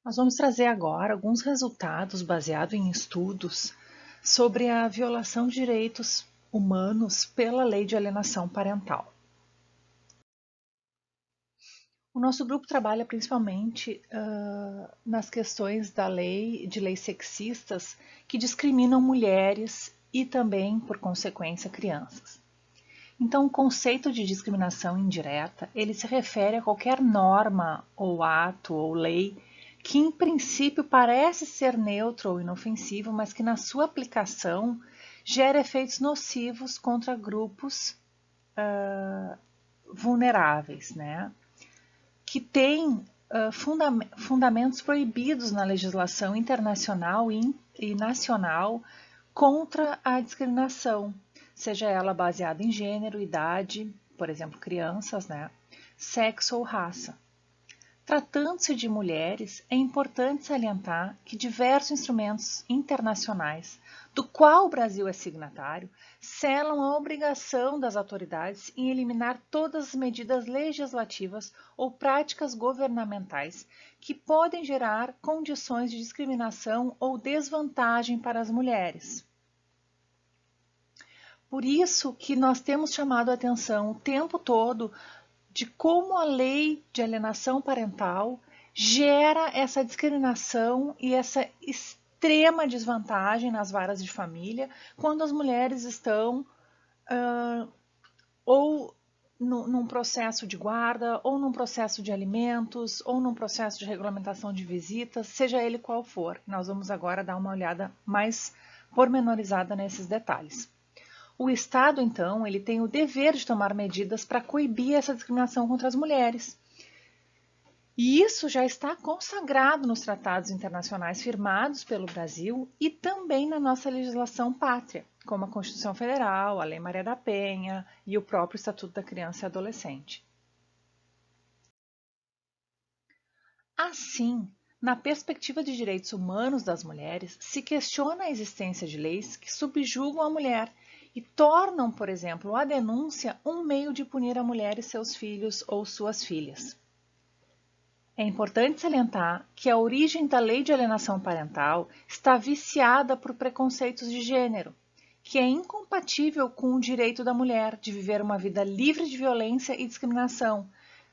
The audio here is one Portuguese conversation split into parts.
Nós vamos trazer agora alguns resultados baseados em estudos sobre a violação de direitos humanos pela Lei de Alienação Parental. O nosso grupo trabalha principalmente nas questões da lei, de leis sexistas que discriminam mulheres e também, por consequência, crianças. Então, o conceito de discriminação indireta, ele se refere a qualquer norma ou ato ou lei que em princípio parece ser neutro ou inofensivo, mas que na sua aplicação gera efeitos nocivos contra grupos vulneráveis, né? Que têm fundamentos proibidos na legislação internacional e nacional contra a discriminação, seja ela baseada em gênero, idade, por exemplo, crianças, né? Sexo ou raça. Tratando-se de mulheres, é importante salientar que diversos instrumentos internacionais, do qual o Brasil é signatário, selam a obrigação das autoridades em eliminar todas as medidas legislativas ou práticas governamentais que podem gerar condições de discriminação ou desvantagem para as mulheres. Por isso que nós temos chamado a atenção o tempo todo de como a lei de alienação parental gera essa discriminação e essa extrema desvantagem nas varas de família quando as mulheres estão ou num processo de guarda, ou num processo de alimentos, ou num processo de regulamentação de visitas, seja ele qual for. Nós vamos agora dar uma olhada mais pormenorizada nesses detalhes. O Estado, então, ele tem o dever de tomar medidas para coibir essa discriminação contra as mulheres. E isso já está consagrado nos tratados internacionais firmados pelo Brasil e também na nossa legislação pátria, como a Constituição Federal, a Lei Maria da Penha e o próprio Estatuto da Criança e Adolescente. Assim, na perspectiva de direitos humanos das mulheres, se questiona a existência de leis que subjugam a mulher e tornam, por exemplo, a denúncia um meio de punir a mulher e seus filhos ou suas filhas. É importante salientar que a origem da lei de alienação parental está viciada por preconceitos de gênero, que é incompatível com o direito da mulher de viver uma vida livre de violência e discriminação,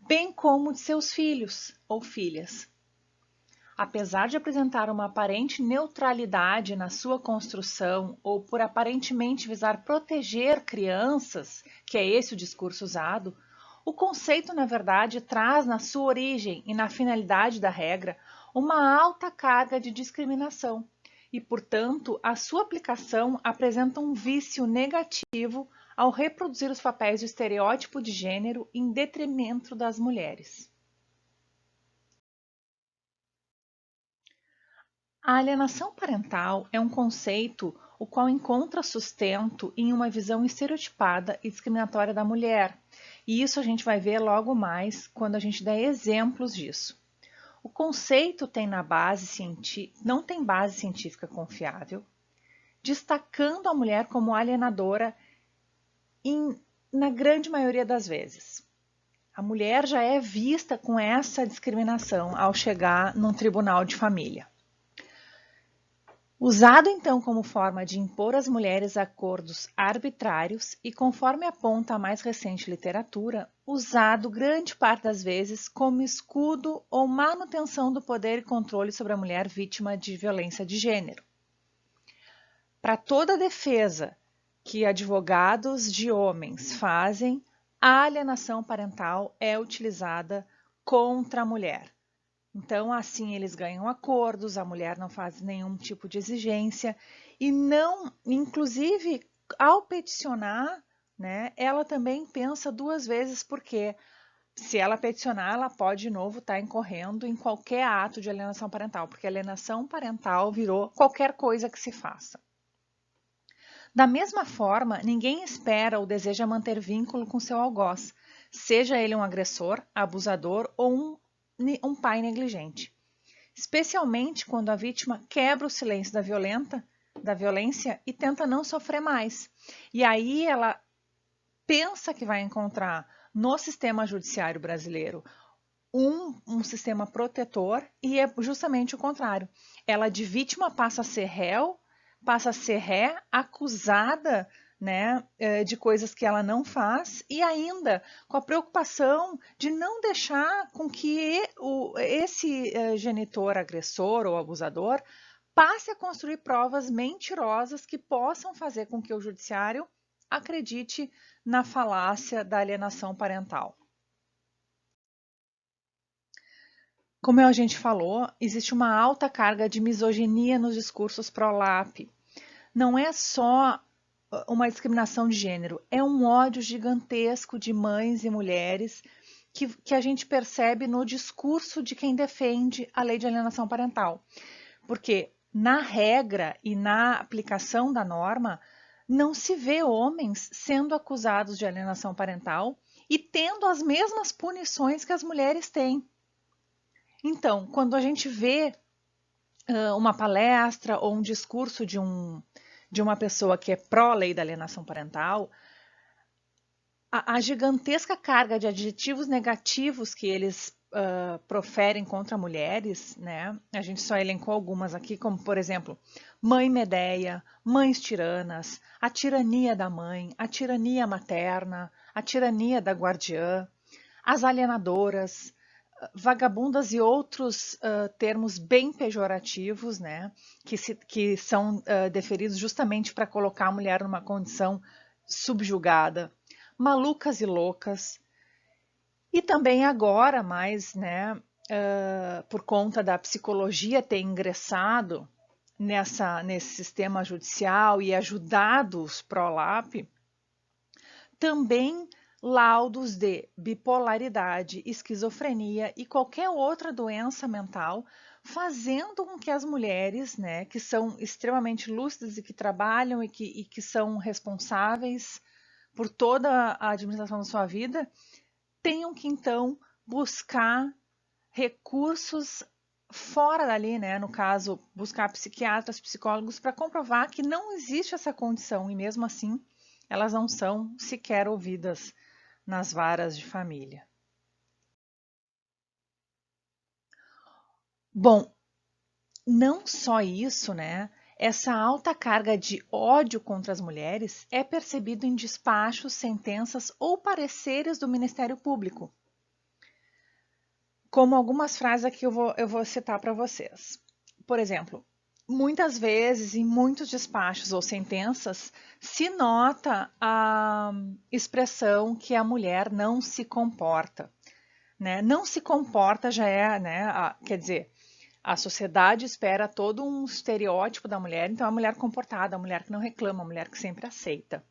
bem como de seus filhos ou filhas. Apesar de apresentar uma aparente neutralidade na sua construção ou por aparentemente visar proteger crianças, que é esse o discurso usado, o conceito, na verdade, traz na sua origem e na finalidade da regra uma alta carga de discriminação e, portanto, a sua aplicação apresenta um vício negativo ao reproduzir os papéis de estereótipo de gênero em detrimento das mulheres. A alienação parental é um conceito o qual encontra sustento em uma visão estereotipada e discriminatória da mulher, e isso a gente vai ver logo mais quando a gente der exemplos disso. O conceito não tem base científica confiável, destacando a mulher como alienadora na grande maioria das vezes. A mulher já é vista com essa discriminação ao chegar num tribunal de família. Usado então como forma de impor às mulheres acordos arbitrários e, conforme aponta a mais recente literatura, usado grande parte das vezes como escudo ou manutenção do poder e controle sobre a mulher vítima de violência de gênero. Para toda defesa que advogados de homens fazem, a alienação parental é utilizada contra a mulher. Então, assim, eles ganham acordos, a mulher não faz nenhum tipo de exigência e não, inclusive, ao peticionar, né, ela também pensa duas vezes porque se ela peticionar, ela pode de novo estar incorrendo em qualquer ato de alienação parental, porque alienação parental virou qualquer coisa que se faça. Da mesma forma, ninguém espera ou deseja manter vínculo com seu algoz, seja ele um agressor, abusador ou um pai negligente. Especialmente quando a vítima quebra o silêncio da violência e tenta não sofrer mais. E aí ela pensa que vai encontrar no sistema judiciário brasileiro um sistema protetor, e é justamente o contrário. Ela de vítima passa a ser réu, passa a ser ré, acusada, né, de coisas que ela não faz, e ainda com a preocupação de não deixar com que esse genitor, agressor ou abusador passe a construir provas mentirosas que possam fazer com que o judiciário acredite na falácia da alienação parental. Como a gente falou, existe uma alta carga de misoginia nos discursos pró-LAP. Não é só uma discriminação de gênero, é um ódio gigantesco de mães e mulheres que a gente percebe no discurso de quem defende a lei de alienação parental. Porque na regra e na aplicação da norma, não se vê homens sendo acusados de alienação parental e tendo as mesmas punições que as mulheres têm. Então, quando a gente vê uma palestra ou um discurso de uma pessoa que é pró-lei da alienação parental, a gigantesca carga de adjetivos negativos que eles proferem contra mulheres, né? A gente só elencou algumas aqui, como, por exemplo, mãe medeia, mães tiranas, a tirania da mãe, a tirania materna, a tirania da guardiã, as alienadoras, vagabundas e outros termos bem pejorativos, né, que são deferidos justamente para colocar a mulher numa condição subjugada, malucas e loucas. E também agora, mais, né, por conta da psicologia ter ingressado nesse sistema judicial e ajudado os pró-LAP, também laudos de bipolaridade, esquizofrenia e qualquer outra doença mental, fazendo com que as mulheres, né, que são extremamente lúcidas e que trabalham e que são responsáveis por toda a administração da sua vida, tenham que então buscar recursos fora dali, né, no caso, buscar psiquiatras, psicólogos para comprovar que não existe essa condição e mesmo assim elas não são sequer ouvidas nas varas de família. Bom, não só isso, né? Essa alta carga de ódio contra as mulheres é percebido em despachos, sentenças ou pareceres do Ministério Público. Como algumas frases aqui eu vou citar para vocês. Por exemplo, muitas vezes, em muitos despachos ou sentenças, se nota a expressão que a mulher não se comporta. Né? Não se comporta já é, né? Quer dizer, a sociedade espera todo um estereótipo da mulher, então a mulher comportada, a mulher que não reclama, a mulher que sempre aceita.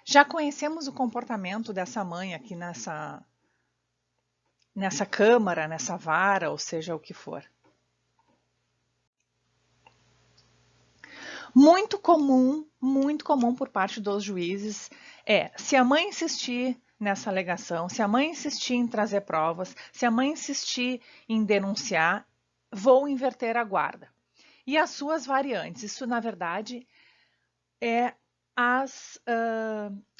Já conhecemos o comportamento dessa mãe aqui nessa câmara, nessa vara, ou seja, o que for. Muito comum por parte dos juízes se a mãe insistir nessa alegação, se a mãe insistir em trazer provas, se a mãe insistir em denunciar, vou inverter a guarda. E as suas variantes, isso na verdade é as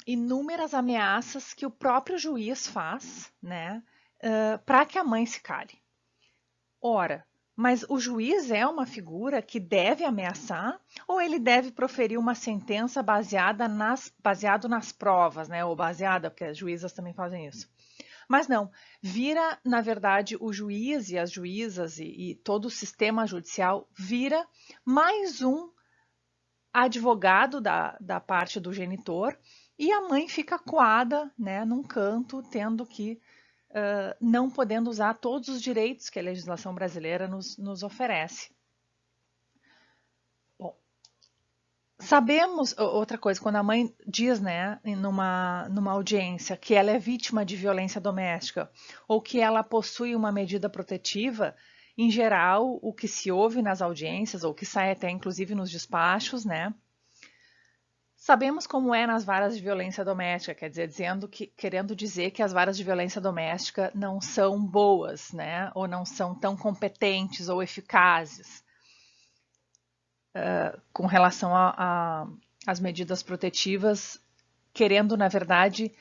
inúmeras ameaças que o próprio juiz faz, né, para que a mãe se cale. Ora, mas o juiz é uma figura que deve ameaçar ou ele deve proferir uma sentença baseado nas provas, né? Ou baseada, porque as juízas também fazem isso. Mas não, vira, na verdade, o juiz e as juízas e todo o sistema judicial vira mais um advogado da parte do genitor e a mãe fica coada, né, num canto, tendo que não podendo usar todos os direitos que a legislação brasileira nos oferece. Bom, sabemos, outra coisa, quando a mãe diz, né, numa audiência, que ela é vítima de violência doméstica ou que ela possui uma medida protetiva, em geral, o que se ouve nas audiências, ou que sai até inclusive nos despachos, né, sabemos como é nas varas de violência doméstica, quer dizer, querendo dizer que as varas de violência doméstica não são boas, né? Ou não são tão competentes ou eficazes com relação às medidas protetivas, querendo, na verdade,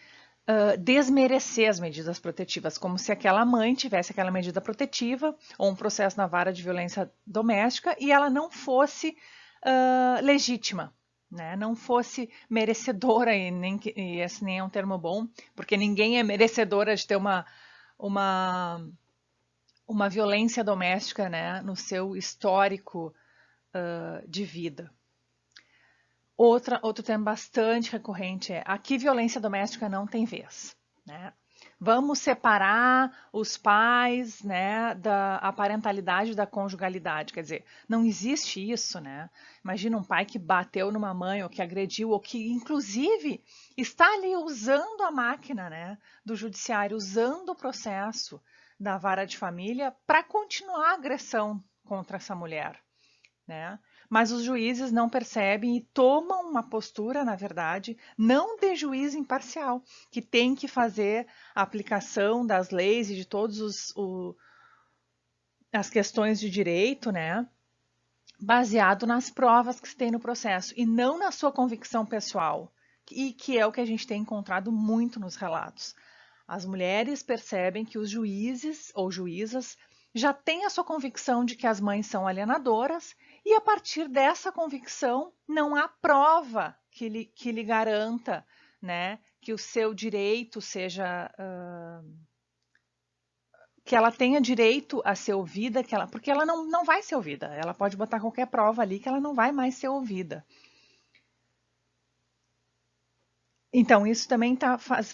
desmerecer as medidas protetivas, como se aquela mãe tivesse aquela medida protetiva ou um processo na vara de violência doméstica e ela não fosse legítima, né? Não fosse merecedora, e esse nem é um termo bom, porque ninguém é merecedora de ter uma violência doméstica, né, no seu histórico de vida. Outro tema bastante recorrente é: aqui violência doméstica não tem vez, né? Vamos separar os pais, né, da parentalidade da conjugalidade. Quer dizer, não existe isso, né? Imagina um pai que bateu numa mãe, ou que agrediu, ou que, inclusive, está ali usando a máquina, né, do judiciário, usando o processo da vara de família para continuar a agressão contra essa mulher, né? Mas os juízes não percebem e tomam uma postura, na verdade, não de juiz imparcial, que tem que fazer a aplicação das leis e de todas as questões de direito, né, baseado nas provas que se tem no processo e não na sua convicção pessoal, e que é o que a gente tem encontrado muito nos relatos. As mulheres percebem que os juízes ou juízas já têm a sua convicção de que as mães são alienadoras e, a partir dessa convicção, não há prova que lhe garanta, né, que o seu direito seja... que ela tenha direito a ser ouvida, porque ela não vai ser ouvida. Ela pode botar qualquer prova ali que ela não vai mais ser ouvida. Então, isso também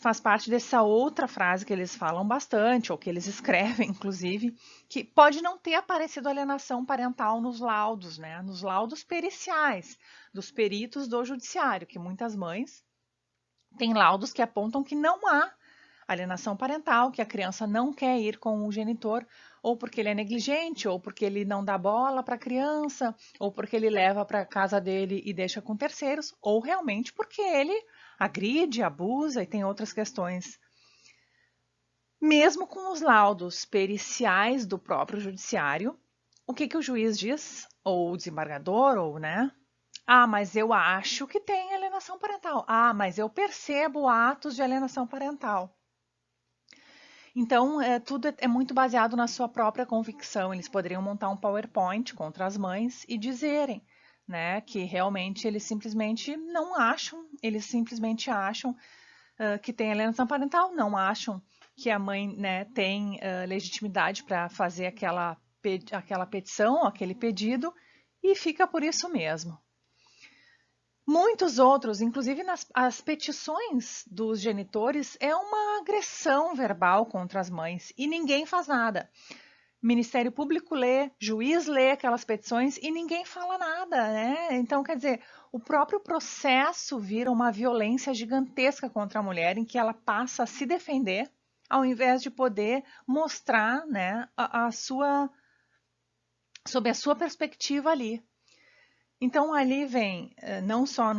faz parte dessa outra frase que eles falam bastante, ou que eles escrevem, inclusive, que pode não ter aparecido alienação parental nos laudos, né? Nos laudos periciais, dos peritos do judiciário, que muitas mães têm laudos que apontam que não há alienação parental, que a criança não quer ir com o genitor, ou porque ele é negligente, ou porque ele não dá bola para a criança, ou porque ele leva para a casa dele e deixa com terceiros, ou realmente porque ele agride, abusa e tem outras questões. Mesmo com os laudos periciais do próprio judiciário, o que o juiz diz? Ou o desembargador, ou, né? Ah, mas eu acho que tem alienação parental. Ah, mas eu percebo atos de alienação parental. Então, tudo é muito baseado na sua própria convicção. Eles poderiam montar um PowerPoint contra as mães e dizerem, né, que realmente eles simplesmente não acham, eles simplesmente acham que tem alienação parental, não acham que a mãe, né, tem legitimidade para fazer aquela petição, aquele pedido, e fica por isso mesmo. Muitos outros, inclusive as petições dos genitores, é uma agressão verbal contra as mães e ninguém faz nada. Ministério Público lê, juiz lê aquelas petições e ninguém fala nada, né? Então, quer dizer, o próprio processo vira uma violência gigantesca contra a mulher, em que ela passa a se defender, ao invés de poder mostrar, né, sob a sua perspectiva ali. Então, ali vem, não só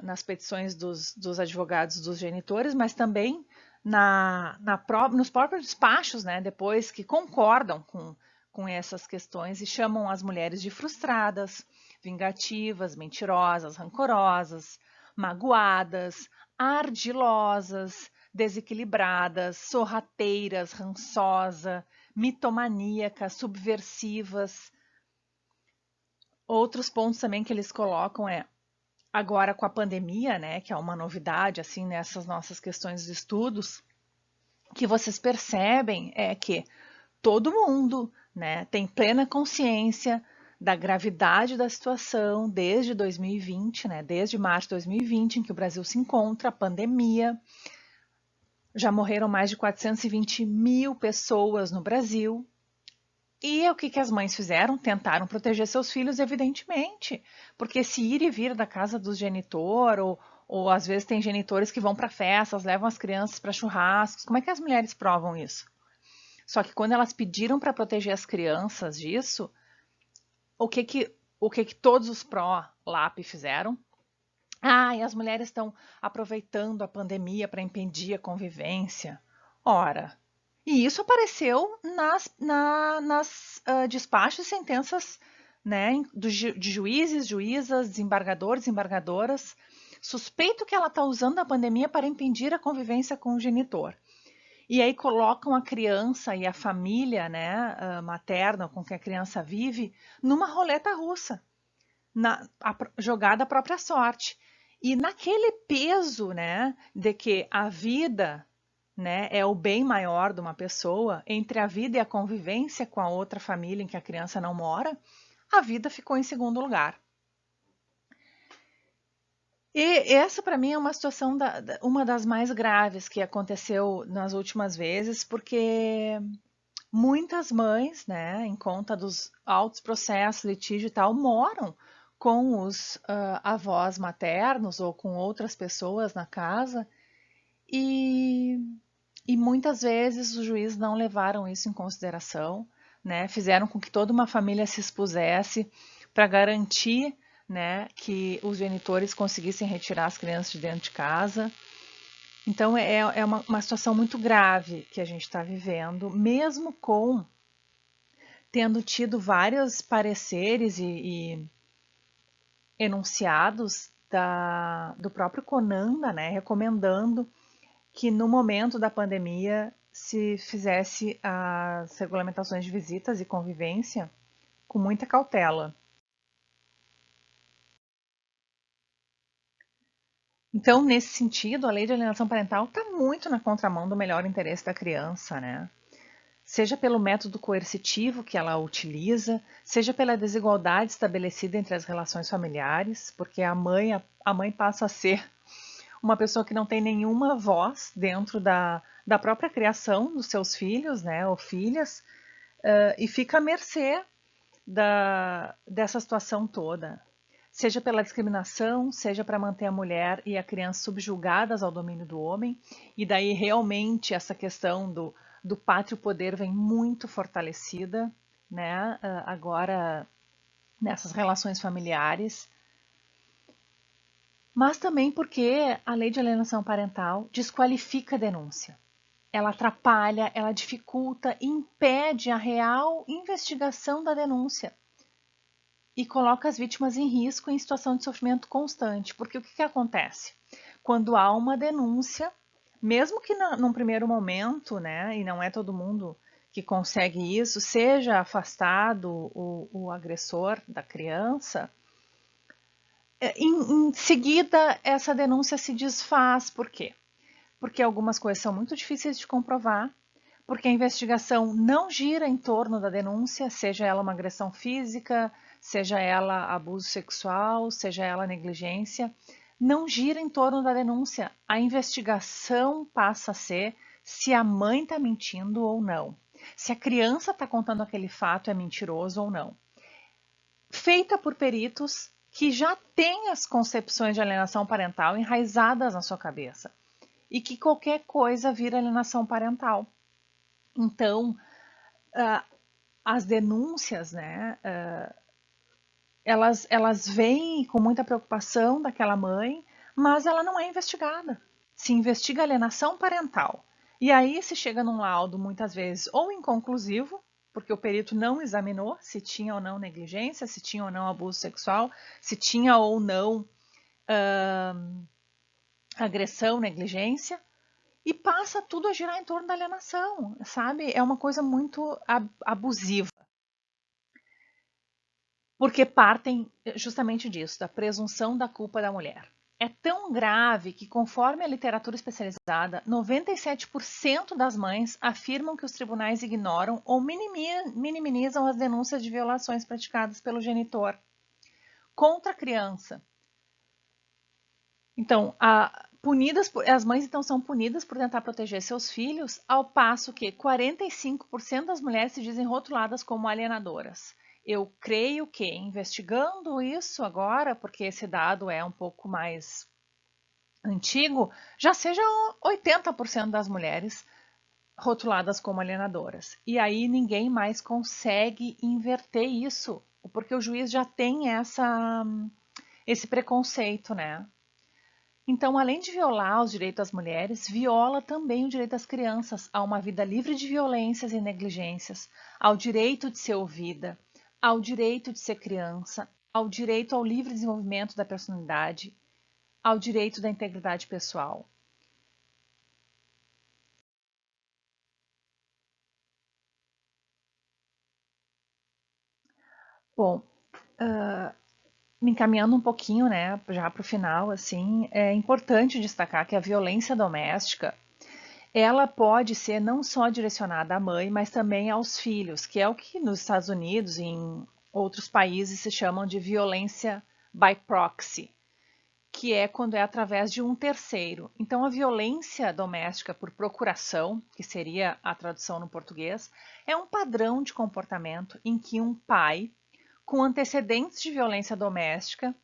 nas petições dos advogados dos genitores, mas também nos próprios despachos, né, depois que concordam com essas questões e chamam as mulheres de frustradas, vingativas, mentirosas, rancorosas, magoadas, ardilosas, desequilibradas, sorrateiras, rançosa, mitomaníacas, subversivas. Outros pontos também que eles colocam agora com a pandemia, né, que é uma novidade assim nessas nossas questões de estudos, que vocês percebem é que todo mundo, né, tem plena consciência da gravidade da situação desde 2020, né, desde março de 2020, em que o Brasil se encontra, a pandemia. Já morreram mais de 420 mil pessoas no Brasil. E o que as mães fizeram? Tentaram proteger seus filhos, evidentemente. Porque se ir e vir da casa do genitor, ou às vezes tem genitores que vão para festas, levam as crianças para churrascos, como é que as mulheres provam isso? Só que quando elas pediram para proteger as crianças disso, o que todos os pró-LAP fizeram? Ah, e as mulheres estão aproveitando a pandemia para impedir a convivência. Ora, e isso apareceu nas despachos e sentenças, né, de juízes, juízas, desembargadores, desembargadoras, Suspeito que ela está usando a pandemia para impedir a convivência com o genitor. E aí colocam a criança e a família, né, materna com que a criança vive numa roleta russa, jogada à própria sorte. E naquele peso, né, de que a vida, né, é o bem maior de uma pessoa, entre a vida e a convivência com a outra família em que a criança não mora, a vida ficou em segundo lugar. E essa, para mim, é uma situação, uma das mais graves que aconteceu nas últimas vezes, porque muitas mães, né, em conta dos altos processos, litígio e tal, moram com os avós maternos ou com outras pessoas na casa e, e muitas vezes os juízes não levaram isso em consideração, né, fizeram com que toda uma família se expusesse para garantir, né, que os genitores conseguissem retirar as crianças de dentro de casa. Então é uma situação muito grave que a gente está vivendo, mesmo com tendo tido vários pareceres e enunciados do próprio Conanda, né, recomendando que no momento da pandemia se fizesse as regulamentações de visitas e convivência com muita cautela. Então, nesse sentido, a lei de alienação parental está muito na contramão do melhor interesse da criança, né? Seja pelo método coercitivo que ela utiliza, seja pela desigualdade estabelecida entre as relações familiares, porque a mãe passa a ser uma pessoa que não tem nenhuma voz dentro da própria criação dos seus filhos, né, ou filhas, e fica à mercê dessa situação toda. Seja pela discriminação, seja para manter a mulher e a criança subjugadas ao domínio do homem, e daí realmente essa questão do pátrio poder vem muito fortalecida, né, agora nessas relações familiares, mas também porque a lei de alienação parental desqualifica a denúncia. Ela atrapalha, ela dificulta, impede a real investigação da denúncia e coloca as vítimas em risco em situação de sofrimento constante. Porque o que acontece? Quando há uma denúncia, mesmo que num primeiro momento, né, e não é todo mundo que consegue isso, seja afastado o agressor da criança, em seguida essa denúncia se desfaz. Por quê? Porque algumas coisas são muito difíceis de comprovar, porque a investigação não gira em torno da denúncia, seja ela uma agressão física, seja ela abuso sexual, seja ela negligência, não gira em torno da denúncia. A investigação passa a ser se a mãe está mentindo ou não, se a criança está contando aquele fato é mentiroso ou não. Feita por peritos que já têm as concepções de alienação parental enraizadas na sua cabeça e que qualquer coisa vira alienação parental. Então, as denúncias, né, elas vêm com muita preocupação daquela mãe, mas ela não é investigada. Se investiga alienação parental. E aí se chega num laudo, muitas vezes, ou inconclusivo, porque o perito não examinou se tinha ou não negligência, se tinha ou não abuso sexual, se tinha ou não agressão, negligência, e passa tudo a girar em torno da alienação, sabe? É uma coisa muito abusiva. Porque partem justamente disso, da presunção da culpa da mulher. É tão grave que, conforme a literatura especializada, 97% das mães afirmam que os tribunais ignoram ou minimizam as denúncias de violações praticadas pelo genitor contra a criança. Então, as mães então são punidas por tentar proteger seus filhos, ao passo que 45% das mulheres se dizem rotuladas como alienadoras. Eu creio que, investigando isso agora, porque esse dado é um pouco mais antigo, já seja 80% das mulheres rotuladas como alienadoras. E aí ninguém mais consegue inverter isso, porque o juiz já tem esse preconceito, né? Então, além de violar os direitos das mulheres, viola também o direito das crianças a uma vida livre de violências e negligências, ao direito de ser ouvida, ao direito de ser criança, ao direito ao livre desenvolvimento da personalidade, ao direito da integridade pessoal. Bom, me encaminhando um pouquinho, né, já para o final, assim, é importante destacar que a violência doméstica, ela pode ser não só direcionada à mãe, mas também aos filhos, que é o que nos Estados Unidos e em outros países se chamam de violência by proxy, que é quando é através de um terceiro. Então, a violência doméstica por procuração, que seria a tradução no português, é um padrão de comportamento em que um pai, com antecedentes de violência doméstica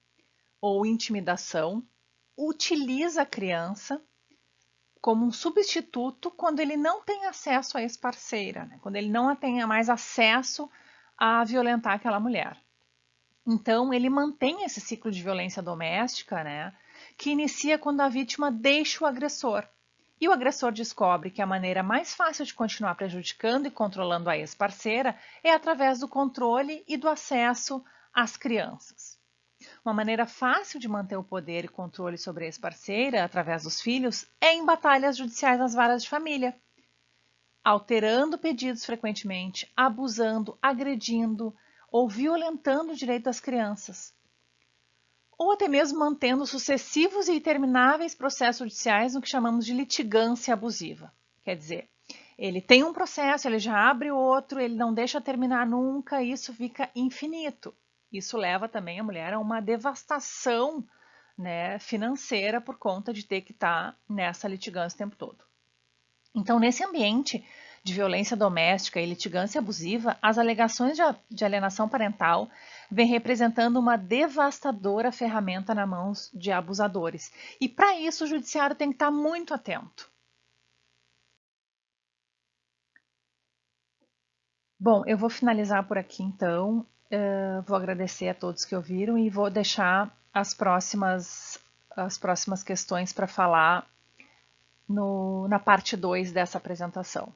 ou intimidação, utiliza a criança como um substituto quando ele não tem acesso à ex-parceira, né? Quando ele não tenha mais acesso a violentar aquela mulher. Então, ele mantém esse ciclo de violência doméstica, né, que inicia quando a vítima deixa o agressor. E o agressor descobre que a maneira mais fácil de continuar prejudicando e controlando a ex-parceira é através do controle e do acesso às crianças. Uma maneira fácil de manter o poder e controle sobre a ex-parceira, através dos filhos, é em batalhas judiciais nas varas de família, alterando pedidos frequentemente, abusando, agredindo ou violentando o direito das crianças, ou até mesmo mantendo sucessivos e intermináveis processos judiciais no que chamamos de litigância abusiva. Quer dizer, ele tem um processo, ele já abre outro, ele não deixa terminar nunca, isso fica infinito. Isso leva também a mulher a uma devastação, né, financeira por conta de ter que estar nessa litigância o tempo todo. Então, nesse ambiente de violência doméstica e litigância abusiva, as alegações de alienação parental vêm representando uma devastadora ferramenta nas mãos de abusadores. E para isso o judiciário tem que estar muito atento. Bom, eu vou finalizar por aqui então. Vou agradecer a todos que ouviram e vou deixar as próximas questões para falar na parte 2 dessa apresentação.